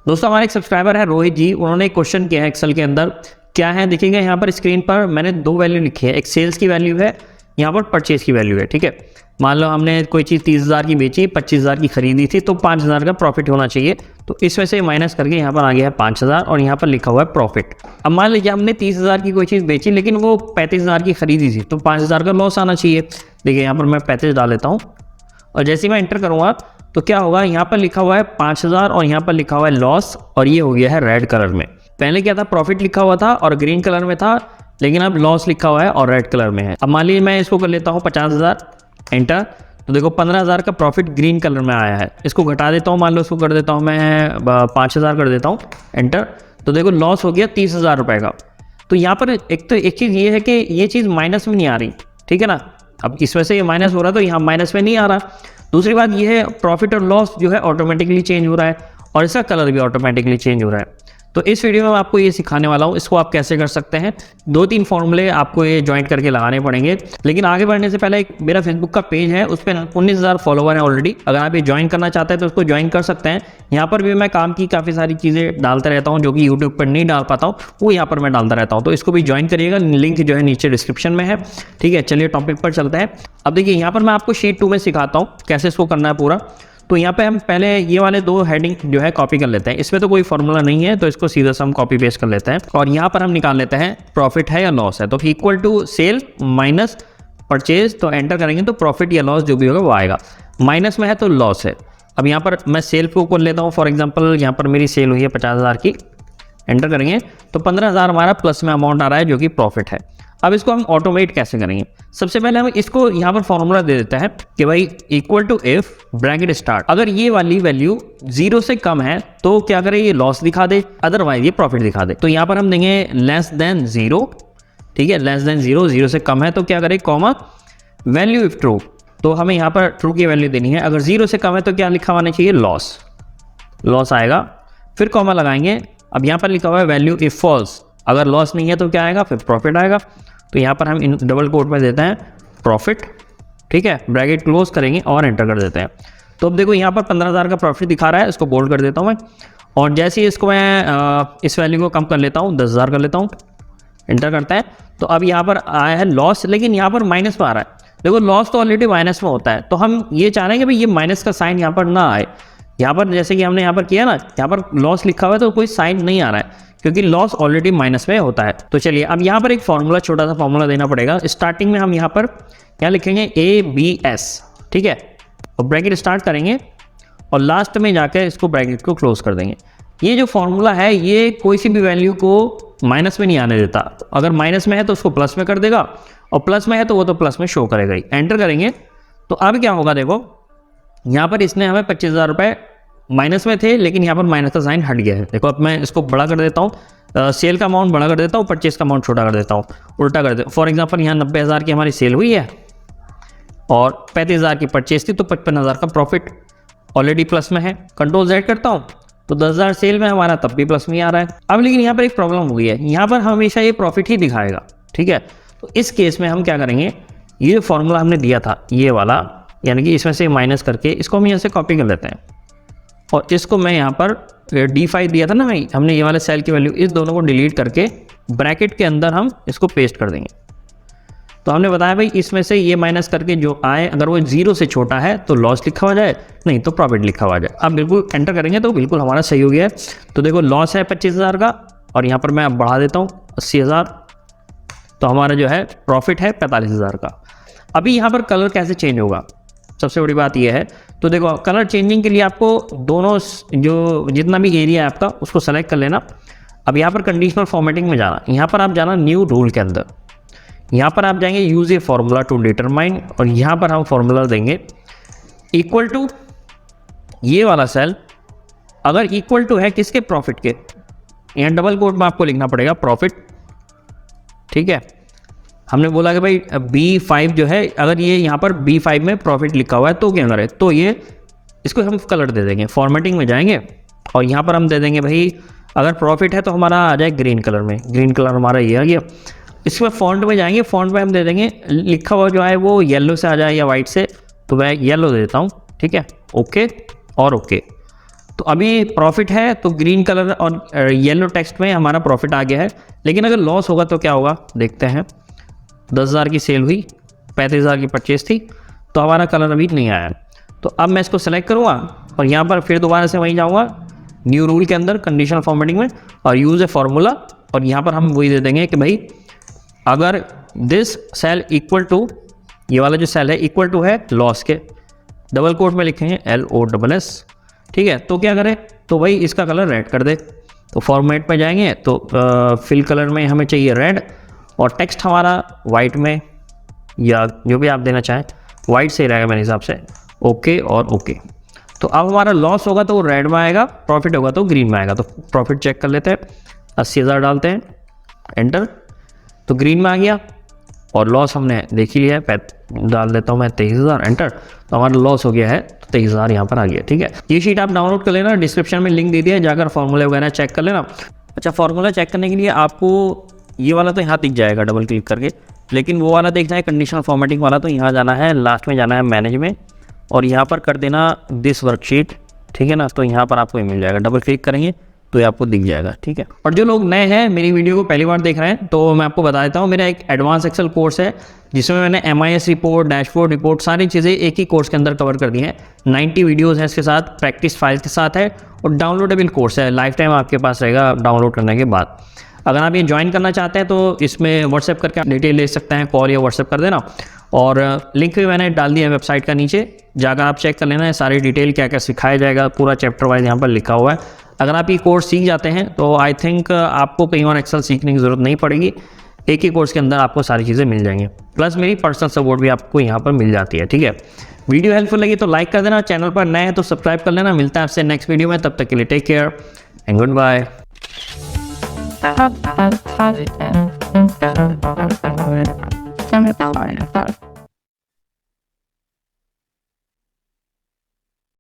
दोस्तों हमारे एक सब्सक्राइबर है रोहित जी, उन्होंने एक क्वेश्चन किया है एक्सेल के अंदर। क्या है देखिएगा, यहाँ पर स्क्रीन पर मैंने दो वैल्यू लिखी है, एक सेल्स की वैल्यू है, यहाँ पर परचेज की वैल्यू है। ठीक है, मान लो हमने कोई चीज़ 30,000 की बेची, 25,000 की खरीदी थी, तो 5,000 का प्रॉफिट होना चाहिए। तो इसमें से माइनस करके यहाँ पर आ गया है 5,000 और यहाँ पर लिखा हुआ है प्रॉफिट। अब मान लीजिए हमने 30,000 की कोई चीज़ बेची लेकिन वो 35,000 की खरीदी थी, तो 5,000 का लॉस आना चाहिए। देखिए यहाँ पर मैं 35 डाल लेता हूँ और जैसे ही मैं एंटर करूँगा तो क्या होगा, यहाँ पर लिखा हुआ है 5,000 और यहाँ पर लिखा हुआ है लॉस, और ये हो गया है रेड कलर में। पहले क्या था, प्रॉफिट लिखा हुआ था और ग्रीन कलर में था, लेकिन अब लॉस लिखा हुआ है और रेड कलर में है। अब मान लीजिए मैं इसको कर लेता हूँ 50,000 एंटर, तो देखो 15,000 का प्रॉफिट ग्रीन कलर में आया है। इसको घटा देता हूँ, मान लो इसको कर देता हूँ मैं 5,000 कर देता हूँ एंटर, तो देखो लॉस हो गया 30,000 रुपये का। तो यहाँ पर एक चीज़ ये है कि ये चीज़ माइनस में नहीं आ रही, ठीक है ना। अब इस वजह से ये माइनस हो रहा है, तो यहाँ माइनस में नहीं आ रहा। दूसरी बात ये है, प्रॉफिट और लॉस जो है ऑटोमेटिकली चेंज हो रहा है और इसका कलर भी ऑटोमेटिकली चेंज हो रहा है। तो इस वीडियो में मैं आपको ये सिखाने वाला हूँ, इसको आप कैसे कर सकते हैं। 2-3 फॉर्मूले आपको ये ज्वाइन करके लगाने पड़ेंगे। लेकिन आगे बढ़ने से पहले एक मेरा फेसबुक का पेज है, उस पर 19,000 फॉलोवर हैं ऑलरेडी। अगर आप ये ज्वाइन करना चाहते हैं तो उसको ज्वाइन कर सकते हैं। यहाँ पर भी मैं काम की काफ़ी सारी चीज़ें डालता रहता हूँ जो कि यूट्यूब पर नहीं डाल पाता हूँ, वो यहाँ पर मैं डालता रहता हूँ। तो इसको भी ज्वाइन करिएगा, लिंक जो है नीचे डिस्क्रिप्शन में है। ठीक है, चलिए टॉपिक पर चलते हैं। अब देखिए यहाँ पर मैं आपको शीट 2 में सिखाता हूँ कैसे इसको करना है पूरा। तो यहाँ पे हम पहले ये वाले 2 हेडिंग जो है कॉपी कर लेते हैं। इसमें तो कोई फॉर्मूला नहीं है, तो इसको सीधा हम कॉपी पेस्ट कर लेते हैं और यहाँ पर हम निकाल लेते हैं प्रॉफिट है या लॉस है। तो equal to sale minus purchase, तो एंटर करेंगे तो प्रॉफिट या लॉस जो भी होगा वो आएगा। माइनस में है तो लॉस है। अब यहाँ पर मैं सेल को कर लेता हूँ, फॉर एग्जाम्पल यहाँ पर मेरी सेल हुई है 50,000 की, एंटर करेंगे तो 15,000 हमारा प्लस में अमाउंट आ रहा है जो कि प्रॉफिट है। अब इसको हम ऑटोमेट कैसे करेंगे, सबसे पहले हम इसको यहाँ पर फॉर्मूला दे देते हैं कि भाई equal to if bracket start, अगर ये वाली वैल्यू 0 से कम है तो क्या करे, ये लॉस दिखा दे, अदरवाइज ये प्रॉफिट दिखा दे। तो यहाँ पर हम देंगे लेस देन 0, ठीक है, लेस देन 0, 0 से कम है तो क्या करे, कॉमा वैल्यू इफ ट्रू, तो हमें यहाँ पर ट्रू की वैल्यू देनी है। अगर 0 से कम है तो क्या लिखा होना चाहिए, लॉस, लॉस आएगा, फिर कॉमा लगाएंगे। अब यहाँ पर लिखा हुआ है वैल्यू इफ फॉल्स, अगर लॉस नहीं है तो क्या आएगा, फिर प्रॉफिट आएगा। तो यहाँ पर हम इन डबल कोट में देते हैं प्रॉफिट, ठीक है, ब्रैकेट क्लोज करेंगे और एंटर कर देते हैं। तो अब देखो यहाँ पर 15,000 का प्रॉफिट दिखा रहा है, इसको बोल्ड कर देता हूँ मैं, और जैसे ही इसको मैं इस वैल्यू को कम कर लेता हूँ, 10,000 कर लेता हूँ, एंटर करते हैं। तो अब यहाँ पर आया है लॉस, लेकिन यहाँ पर माइनस में आ रहा है। देखो लॉस तो ऑलरेडी माइनस में होता है, तो हम ये चाह रहे हैं कि भाई ये माइनस का साइन यहाँ पर ना आए। यहाँ पर जैसे कि हमने यहाँ पर किया ना, यहाँ पर लॉस लिखा हुआ है तो कोई साइन नहीं आ रहा है क्योंकि लॉस ऑलरेडी माइनस में होता है। तो चलिए अब यहाँ पर एक फॉर्मूला, छोटा सा फॉर्मूला देना पड़ेगा। स्टार्टिंग में हम यहाँ पर क्या लिखेंगे, ABS, ठीक है, और ब्रैकेट स्टार्ट करेंगे और लास्ट में जाकर इसको ब्रैकेट को क्लोज कर देंगे। ये जो फॉर्मूला है ये कोई सी भी वैल्यू को माइनस में नहीं आने देता। अगर माइनस में है तो उसको प्लस में कर देगा और प्लस में है तो वो तो प्लस में शो करेगा ही। एंटर करेंगे तो अब क्या होगा, देखो यहाँ पर इसने हमें 25,000 रुपये माइनस में थे, लेकिन यहाँ पर माइनस का साइन हट गया है। देखो अब मैं इसको बड़ा कर देता हूँ, सेल का अमाउंट बड़ा कर देता हूँ, परचेज का अमाउंट छोटा कर देता हूँ, उल्टा कर देता हूँ। फॉर एग्जांपल यहाँ 90,000 की हमारी सेल हुई है और 35,000 की परचेज थी, तो 55,000 का प्रॉफिट ऑलरेडी प्लस में है। कंट्रोल Z करता हूँ तो 10,000 सेल में हमारा तब भी प्लस में ही आ रहा है। अब लेकिन यहाँ पर एक प्रॉब्लम हो गई है, यहाँ पर हमेशा ये प्रॉफिट ही दिखाएगा, ठीक है। तो इस केस में हम क्या करेंगे, ये फॉर्मूला हमने दिया था ये वाला, यानी कि इसमें से माइनस करके इसको हम यहाँ से कॉपी कर लेते हैं और इसको मैं यहाँ पर D5 दिया था ना भाई हमने, ये वाले सेल की वैल्यू, इस दोनों को डिलीट करके ब्रैकेट के अंदर हम इसको पेस्ट कर देंगे। तो हमने बताया भाई इसमें से ये माइनस करके जो आए, अगर वो 0 से छोटा है तो लॉस लिखा हुआ जाए, नहीं तो प्रॉफिट लिखा हुआ जाए। अब बिल्कुल एंटर करेंगे तो बिल्कुल हमारा सही हो गया है। तो देखो लॉस है 25,000 का और यहाँ पर मैं अब बढ़ा देता हूँ 80,000, तो हमारा जो है प्रॉफिट है 45,000 का। अभी यहाँ पर कलर कैसे चेंज होगा, सबसे बड़ी बात यह है। तो देखो कलर चेंजिंग के लिए आपको दोनों जो जितना भी एरिया है आपका उसको सेलेक्ट कर लेना। अब यहाँ पर कंडीशनल फॉर्मेटिंग में जाना, यहाँ पर आप जाना न्यू रूल के अंदर, यहाँ पर आप जाएंगे use a formula to determine, और यहाँ पर हम फॉर्मूला देंगे इक्वल टू ये वाला सेल, अगर इक्वल टू है किसके, प्रॉफिट के, यहाँ डबल कोट में आपको लिखना पड़ेगा प्रॉफिट, ठीक है। हमने बोला कि भाई B5 जो है, अगर ये यहाँ पर B5 में प्रॉफिट लिखा हुआ है तो क्या करें, तो ये इसको हम कलर दे देंगे। फॉर्मेटिंग में जाएंगे और यहाँ पर हम दे देंगे भाई अगर प्रॉफिट है तो हमारा आ जाए ग्रीन कलर में, ग्रीन कलर हमारा ये आ गया। इसमें फॉन्ट में जाएंगे, फॉन्ट में हम दे देंगे लिखा हुआ जो है वो येलो से आ जाए या वाइट से, तो मैं येलो दे देता हूँ, ठीक है, ओके और ओके। तो अभी प्रॉफिट है तो ग्रीन कलर और येलो टेक्स्ट में हमारा प्रॉफिट आ गया है, लेकिन अगर लॉस होगा तो क्या होगा देखते हैं। 10,000 की सेल हुई, 35,000 की परचेज थी, तो हमारा कलर अभी नहीं आया। तो अब मैं इसको सेलेक्ट करूँगा और यहाँ पर फिर दोबारा से वहीं जाऊँगा न्यू रूल के अंदर कंडीशनल फॉर्मेटिंग में और यूज़ ए फार्मूला, और यहाँ पर हम वही दे देंगे कि भाई अगर दिस सेल इक्वल टू, ये वाला जो सेल है इक्वल टू है लॉस के, डबल कोट में लिखेंगे LOSS, ठीक है। तो क्या करें, तो भाई इसका कलर रेड कर दे। तो फॉर्मेट पे जाएंगे तो फिल कलर में हमें चाहिए रेड, और टेक्स्ट हमारा वाइट में या जो भी आप देना चाहें, वाइट से ही रहेगा मेरे हिसाब से, ओके और ओके। तो अब हमारा लॉस होगा तो वो रेड में आएगा, प्रॉफिट होगा तो ग्रीन में आएगा। तो प्रॉफिट चेक कर लेते हैं, 80,000 डालते हैं, एंटर, तो ग्रीन में आ गया। और लॉस हमने देख ही लिया है, डाल देता हूँ मैं 23,000, एंटर, तो हमारा लॉस हो गया है, तो 23,000 यहाँ पर आ गया, ठीक है। ये शीट आप डाउनलोड कर लेना, डिस्क्रिप्शन में लिंक दे दिया है, जाकर फॉर्मूले वगैरह चेक कर लेना। अच्छा, फॉर्मूला चेक करने के लिए आपको ये वाला तो यहाँ दिख जाएगा डबल क्लिक करके, लेकिन वो वाला देखना है कंडीशनल फॉर्मेटिंग वाला, तो यहाँ जाना है, लास्ट में जाना है मैनेज में, और यहाँ पर कर देना दिस वर्कशीट, ठीक है ना। तो यहाँ पर आपको ये मिल जाएगा, डबल क्लिक करेंगे तो ये आपको दिख जाएगा, ठीक है। और जो लोग नए हैं, मेरी वीडियो को पहली बार देख रहे हैं, तो मैं आपको बता देता हूँ, मेरा एक एडवांस एक्सेल कोर्स है जिसमें मैंने MIS रिपोर्ट, डैशबोर्ड रिपोर्ट, सारी चीज़ें एक ही कोर्स के अंदर कवर कर दी हैं। 90 वीडियोज़ हैं इसके साथ, प्रैक्टिस फाइल्स के साथ है, और डाउनलोडेबल कोर्स है, लाइफ टाइम आपके पास रहेगा डाउनलोड करने के बाद। अगर आप ये ज्वाइन करना चाहते हैं तो इसमें व्हाट्सएप करके आप डिटेल ले सकते हैं, कॉल या व्हाट्सएप कर देना, और लिंक भी मैंने डाल दिया है वेबसाइट का नीचे, जाकर आप चेक कर लेना है सारी डिटेल, क्या क्या सिखाया जाएगा, पूरा चैप्टर वाइज यहाँ पर लिखा हुआ है। अगर आप ये कोर्स सीख जाते हैं तो आई थिंक आपको कहीं और एक्सेल सीखने की ज़रूरत नहीं पड़ेगी, एक ही कोर्स के अंदर आपको सारी चीज़ें मिल जाएंगी, प्लस मेरी पर्सनल सपोर्ट भी आपको यहाँ पर मिल जाती है, ठीक है। वीडियो हेल्पफुल लगी तो लाइक कर देना, चैनल पर नए हैं तो सब्सक्राइब कर लेना। मिलता है आपसे नेक्स्ट वीडियो में, तब तक के लिए take care and good bye.